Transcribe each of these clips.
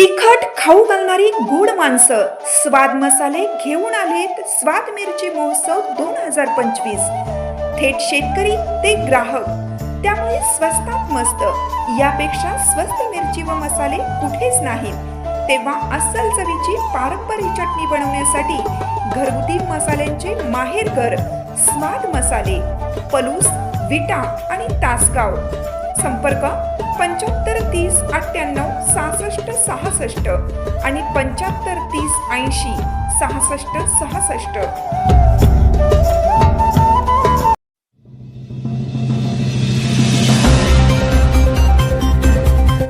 तिखट खाऊ घालणारी गोड माणसं स्वाद मसाले घेऊन आलेत स्वाद मिरची महोत्सव 2025। थेट शेतकरी ते ग्राहक, त्यामुळे स्वस्तात मस्त। यापेक्षा स्वस्त मिरची व मसाले कुठेच नाहीत। तेव्हा अस्सल चवीची पारंपरिक चटणी बनवण्यासाठी घरगुती मसाल्यांचे माहेरघर स्वाद मसाले, पलूस, विटा आणि तासगाव। संपर्क 75 30 98 66 66 आणि 75 30 80 66 66।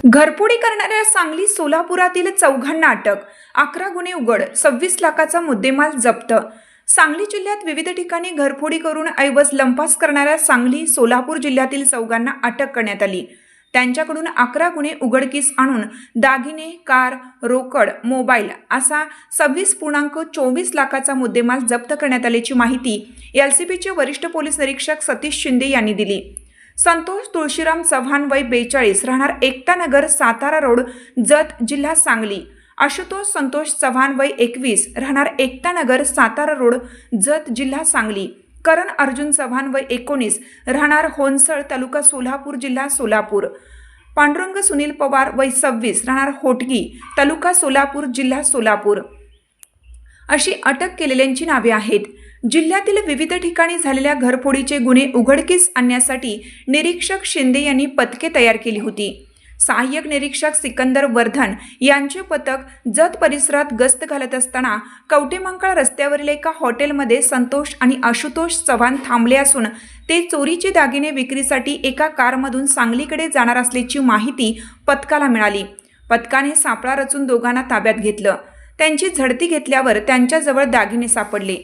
घरफोडी करणाऱ्या सांगली सोलापुरातील चौघांना अटक, 11 गुन्हे उघड, 26 लाखाचा मुद्देमाल जप्त। सांगली जिल्ह्यात विविध ठिकाणी घरफोडी करून ऐवज लंपास करणाऱ्या सांगली सोलापूर जिल्ह्यातील चौघांना अटक करण्यात आली। त्यांच्याकडून 11 गुन्हे उघडकीस आणून दागिने, कार, रोकड, मोबाईल असा 26.24 लाखाचा मुद्देमाल जप्त करण्यात आल्याची माहिती एलसीबीचे वरिष्ठ पोलीस निरीक्षक सतीश शिंदे यांनी दिली। संतोष तुळशीराम चव्हाण वय 42 राहणार एकता नगर सातारा रोड जत जिल्हा सांगली, आशुतोष संतोष चव्हाण वय 21 राहणार एकता नगर सातारा रोड जत जिल्हा सांगली, करण अर्जुन चव्हाण वय 19 राहणार होनसळ तालुका सोलापूर जिल्हा सोलापूर, पांडुरंग सुनील पवार वय 26 राहणार होटगी तालुका सोलापूर जिल्हा सोलापूर अशी अटक केलेल्यांची नावे आहेत। जिल्ह्यातील विविध ठिकाणी झालेल्या घरफोडीचे गुन्हे उघडकीस आणण्यासाठी निरीक्षक शिंदे यांनी पथके तयार केली होती। सहाय्यक निरीक्षक सिकंदर वर्धन यांचे पथक जत परिसरात गस्त घालत असताना कवटेमंकाळ रस्त्यावरील एका हॉटेलमध्ये संतोष आणि आशुतोष चव्हाण थांबले असून ते चोरीचे दागिने विक्रीसाठी एका कारमधून सांगलीकडे जाणार असल्याची माहिती पथकाला मिळाली। पथकाने सापळा रचून दोघांना ताब्यात घेतलं। त्यांची झडती घेतल्यावर त्यांच्याजवळ दागिने सापडले।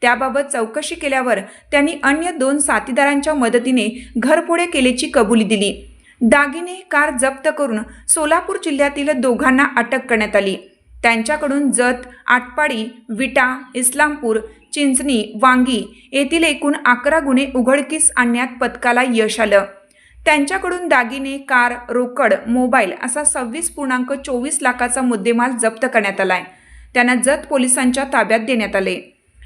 त्याबाबत चौकशी केल्यावर त्यांनी अन्य 2 साथीदारांच्या मदतीने घरफोड्या केल्याची कबुली दिली। दागिने, कार जप्त करून सोलापूर जिल्ह्यातील दोघांना अटक करण्यात आली। त्यांच्याकडून जत, आटपाडी, विटा, इस्लामपूर, चिंचणी, वांगी येथील एकूण 11 गुन्हे उघडकीस आणण्यात पथकाला यश आलं। त्यांच्याकडून दागिने, कार, रोकड, मोबाईल असा 26.24 लाखाचा मुद्देमाल जप्त करण्यात आलाय। त्यांना जत पोलिसांच्या ताब्यात देण्यात आले।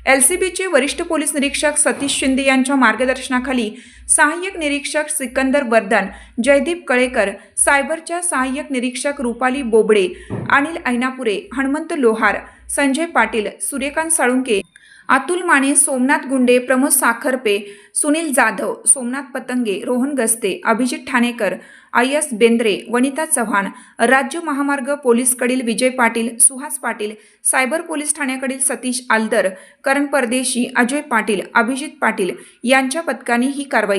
एलसीबीचे वरिष्ठ पोलीस निरीक्षक सतीश शिंदे यांच्या मार्गदर्शनाखाली सहाय्यक निरीक्षक सिकंदर वर्धन, जयदीप कळेकर, सायबरच्या सहाय्यक निरीक्षक रुपाली बोबडे, अनिल ऐनापुरे, हनुमंत लोहार, संजय पाटील, सूर्यकांत साळुंके, अतुल माने, सोमनाथ गुंडे, प्रमोद साखरपे, सुनील जाधव, सोमनाथ पतंगे, रोहन गस्ते, अभिजित ठाणेकर, आयस बेंद्रे, वनिता चव्हाण, राज्य महामार्ग पोलीसकडील विजय पाटील, सुहास पाटील, सायबर पोलीस ठाण्याकडील सतीश आलदर, करण परदेशी, अजय पाटील, अभिजित पाटील यांच्या पथकाने ही कारवाई केली।